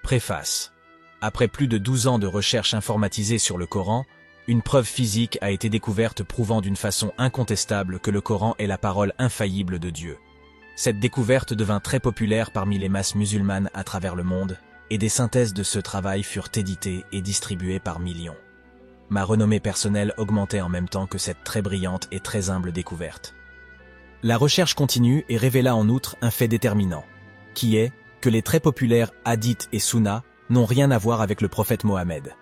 Préface. Après plus de 12 ans de recherche informatisée sur le Coran, une preuve physique a été découverte prouvant d'une façon incontestable que le Coran est la parole infaillible de Dieu. Cette découverte devint très populaire parmi les masses musulmanes à travers le monde, et des synthèses de ce travail furent éditées et distribuées par millions. Ma renommée personnelle augmentait en même temps que cette très brillante et très humble découverte. La recherche continue et révéla en outre un fait déterminant, qui est que les très populaires hadiths et sunnas n'ont rien à voir avec le prophète Mohammed,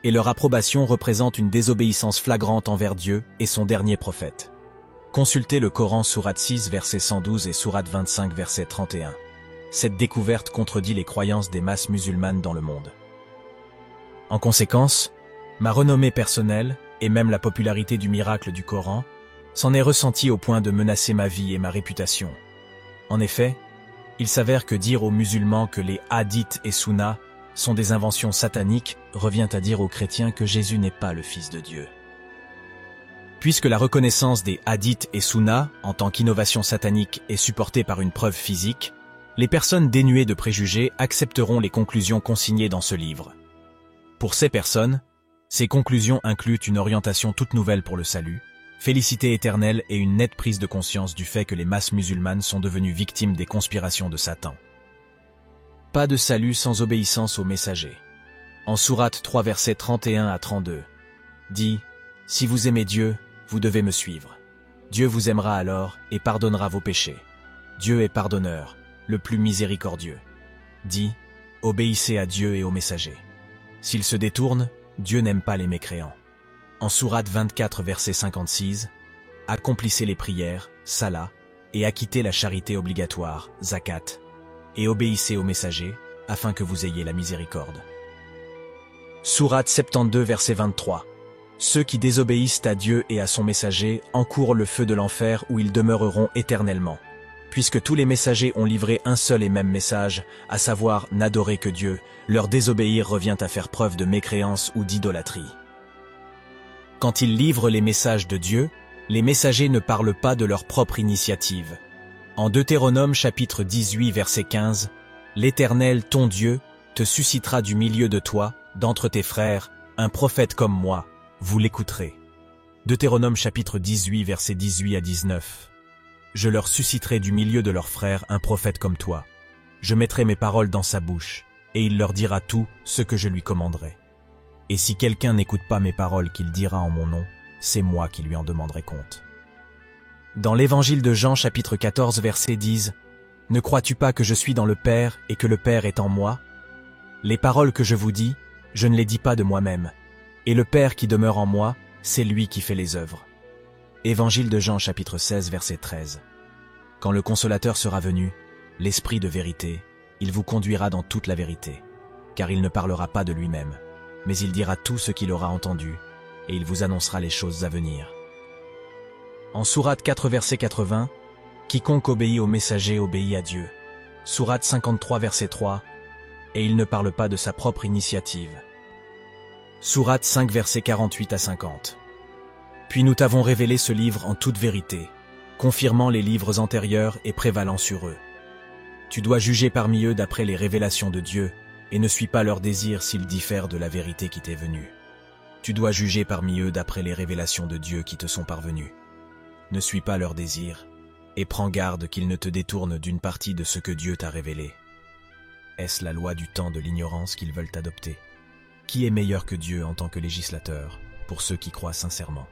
et leur approbation représente une désobéissance flagrante envers Dieu et son dernier prophète. Consultez le Coran sourate 6 verset 112 et sourate 25 verset 31. Cette découverte contredit les croyances des masses musulmanes dans le monde. En conséquence, ma renommée personnelle, et même la popularité du miracle du Coran, s'en est ressentie au point de menacer ma vie et ma réputation. En effet, il s'avère que dire aux musulmans que les hadiths et sunnas sont des inventions sataniques revient à dire aux chrétiens que Jésus n'est pas le Fils de Dieu. Puisque la reconnaissance des hadiths et sunnas en tant qu'innovation satanique est supportée par une preuve physique, les personnes dénuées de préjugés accepteront les conclusions consignées dans ce livre. Pour ces personnes, ces conclusions incluent une orientation toute nouvelle pour le salut, félicité éternelle et une nette prise de conscience du fait que les masses musulmanes sont devenues victimes des conspirations de Satan. Pas de salut sans obéissance au messager. En sourate 3 versets 31 à 32, dit « Si vous aimez Dieu, vous devez me suivre. Dieu vous aimera alors et pardonnera vos péchés. Dieu est pardonneur, le plus miséricordieux. » Dit « Obéissez à Dieu et au messager. S'ils se détournent, Dieu n'aime pas les mécréants. » En sourate 24 verset 56, « Accomplissez les prières, salat, et acquittez la charité obligatoire, zakat, et obéissez au messager, afin que vous ayez la miséricorde. » Sourate 72 verset 23, « Ceux qui désobéissent à Dieu et à son messager encourent le feu de l'enfer où ils demeureront éternellement. Puisque tous les messagers ont livré un seul et même message, à savoir n'adorer que Dieu, leur désobéir revient à faire preuve de mécréance ou d'idolâtrie. » Quand ils livrent les messages de Dieu, les messagers ne parlent pas de leur propre initiative. En Deutéronome chapitre 18 verset 15, « L'Éternel, ton Dieu, te suscitera du milieu de toi, d'entre tes frères, un prophète comme moi, vous l'écouterez. » Deutéronome chapitre 18 verset 18 à 19. « Je leur susciterai du milieu de leurs frères un prophète comme toi. Je mettrai mes paroles dans sa bouche, et il leur dira tout ce que je lui commanderai. Et si quelqu'un n'écoute pas mes paroles qu'il dira en mon nom, c'est moi qui lui en demanderai compte. » Dans l'évangile de Jean chapitre 14 verset 10, « Ne crois-tu pas que je suis dans le Père et que le Père est en moi? Les paroles que je vous dis, je ne les dis pas de moi-même. Et le Père qui demeure en moi, c'est lui qui fait les œuvres. » Évangile de Jean chapitre 16 verset 13. « Quand le Consolateur sera venu, l'Esprit de vérité, il vous conduira dans toute la vérité, car il ne parlera pas de lui-même, mais il dira tout ce qu'il aura entendu, et il vous annoncera les choses à venir. » En sourate 4 verset 80, « Quiconque obéit au messager obéit à Dieu. » Sourate 53 verset 3, « Et il ne parle pas de sa propre initiative. » Sourate 5 verset 48 à 50. « Puis nous t'avons révélé ce livre en toute vérité, confirmant les livres antérieurs et prévalant sur eux. Tu dois juger parmi eux d'après les révélations de Dieu, et ne suis pas leurs désirs s'ils diffèrent de la vérité qui t'est venue. Tu dois juger parmi eux d'après les révélations de Dieu qui te sont parvenues. Ne suis pas leurs désirs, et prends garde qu'ils ne te détournent d'une partie de ce que Dieu t'a révélé. Est-ce la loi du temps de l'ignorance qu'ils veulent adopter? Qui est meilleur que Dieu en tant que législateur, pour ceux qui croient sincèrement? »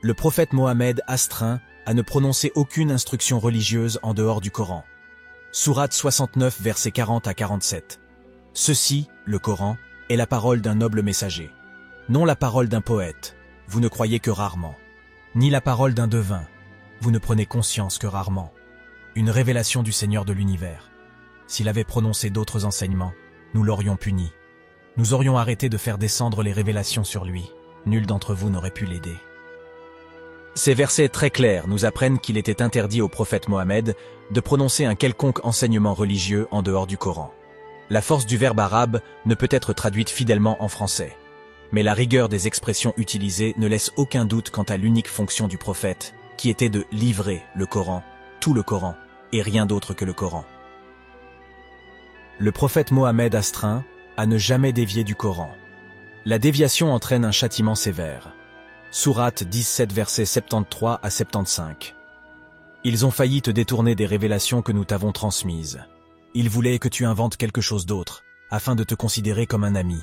Le prophète Mohammed astreint à ne prononcer aucune instruction religieuse en dehors du Coran. Sourate 69 versets 40 à 47. « Ceci, le Coran, est la parole d'un noble messager, non la parole d'un poète, vous ne croyez que rarement, ni la parole d'un devin, vous ne prenez conscience que rarement, une révélation du Seigneur de l'univers. S'il avait prononcé d'autres enseignements, nous l'aurions puni. Nous aurions arrêté de faire descendre les révélations sur lui. Nul d'entre vous n'aurait pu l'aider. » Ces versets très clairs nous apprennent qu'il était interdit au prophète Mohammed de prononcer un quelconque enseignement religieux en dehors du Coran. La force du verbe arabe ne peut être traduite fidèlement en français. Mais la rigueur des expressions utilisées ne laisse aucun doute quant à l'unique fonction du prophète, qui était de livrer le Coran, tout le Coran, et rien d'autre que le Coran. Le prophète Mohammed astreint à ne jamais dévier du Coran. La déviation entraîne un châtiment sévère. Sourate 17 versets 73 à 75. Ils ont failli te détourner des révélations que nous t'avons transmises. Ils voulaient que tu inventes quelque chose d'autre, afin de te considérer comme un ami.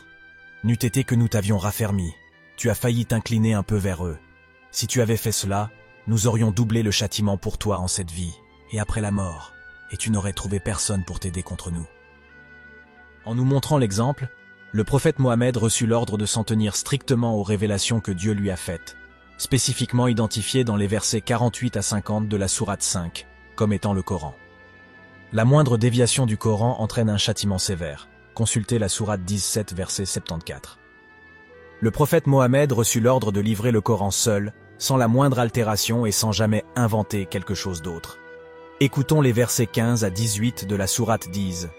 N'eût été que nous t'avions raffermi. Tu as failli t'incliner un peu vers eux. Si tu avais fait cela, nous aurions doublé le châtiment pour toi en cette vie, et après la mort, et tu n'aurais trouvé personne pour t'aider contre nous. En nous montrant l'exemple, le prophète Mohammed reçut l'ordre de s'en tenir strictement aux révélations que Dieu lui a faites, spécifiquement identifiées dans les versets 48 à 50 de la sourate 5, comme étant le Coran. La moindre déviation du Coran entraîne un châtiment sévère. Consultez la sourate 17 verset 74. Le prophète Mohammed reçut l'ordre de livrer le Coran seul, sans la moindre altération et sans jamais inventer quelque chose d'autre. Écoutons les versets 15 à 18 de la sourate 10.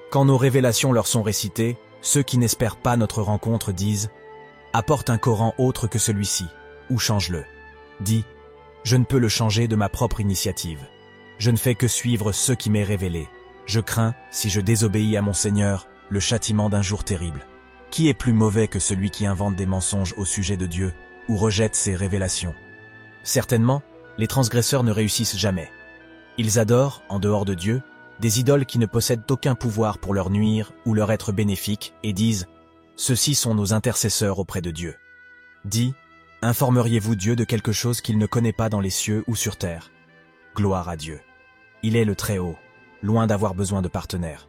Quand nos révélations leur sont récitées, ceux qui n'espèrent pas notre rencontre disent « Apporte un Coran autre que celui-ci, ou change-le. » Dis « Je ne peux le changer de ma propre initiative. Je ne fais que suivre ce qui m'est révélé. Je crains, si je désobéis à mon Seigneur, le châtiment d'un jour terrible. Qui est plus mauvais que celui qui invente des mensonges au sujet de Dieu ou rejette ses révélations? Certainement, les transgresseurs ne réussissent jamais. Ils adorent, en dehors de Dieu, des idoles qui ne possèdent aucun pouvoir pour leur nuire ou leur être bénéfiques et disent « Ceux-ci sont nos intercesseurs auprès de Dieu. » Dis « Informeriez-vous Dieu de quelque chose qu'il ne connaît pas dans les cieux ou sur terre? Gloire à Dieu. Il est le Très-Haut, loin d'avoir besoin de partenaires. »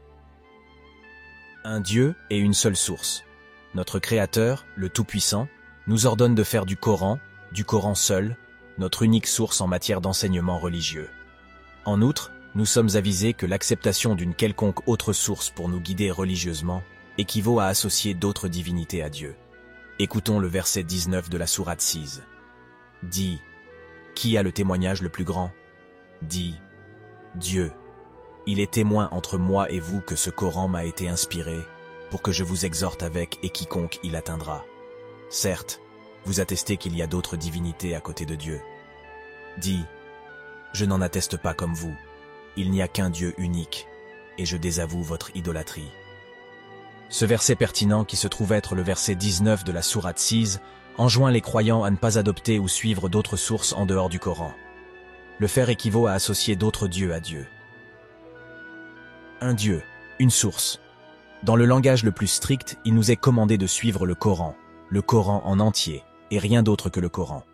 Un Dieu et une seule source. Notre Créateur, le Tout-Puissant, nous ordonne de faire du Coran seul, notre unique source en matière d'enseignement religieux. En outre, nous sommes avisés que l'acceptation d'une quelconque autre source pour nous guider religieusement équivaut à associer d'autres divinités à Dieu. Écoutons le verset 19 de la sourate 6. Dis, qui a le témoignage le plus grand? Dis, Dieu. Il est témoin entre moi et vous que ce Coran m'a été inspiré pour que je vous exhorte avec et quiconque il atteindra. Certes, vous attestez qu'il y a d'autres divinités à côté de Dieu. Dis, je n'en atteste pas comme vous. Il n'y a qu'un Dieu unique, et je désavoue votre idolâtrie. Ce verset pertinent, qui se trouve être le verset 19 de la sourate 6, enjoint les croyants à ne pas adopter ou suivre d'autres sources en dehors du Coran. Le faire équivaut à associer d'autres dieux à Dieu. Un Dieu, une source. Dans le langage le plus strict, il nous est commandé de suivre le Coran en entier, et rien d'autre que le Coran.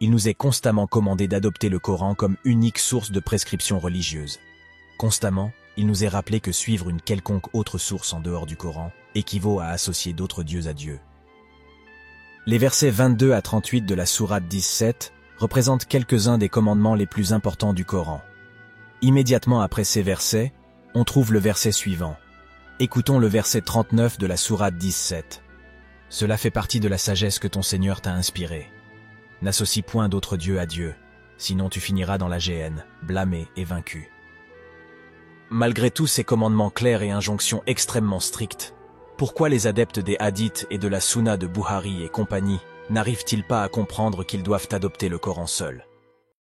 Il nous est constamment commandé d'adopter le Coran comme unique source de prescription religieuse. Constamment, il nous est rappelé que suivre une quelconque autre source en dehors du Coran équivaut à associer d'autres dieux à Dieu. Les versets 22 à 38 de la sourate 17 représentent quelques-uns des commandements les plus importants du Coran. Immédiatement après ces versets, on trouve le verset suivant. Écoutons le verset 39 de la sourate 17. Cela fait partie de la sagesse que ton Seigneur t'a inspirée. N'associe point d'autres dieux à Dieu, sinon tu finiras dans la géhenne, blâmé et vaincu. Malgré tous ces commandements clairs et injonctions extrêmement strictes, pourquoi les adeptes des hadiths et de la Sunna de Bukhari et compagnie n'arrivent-ils pas à comprendre qu'ils doivent adopter le Coran seul?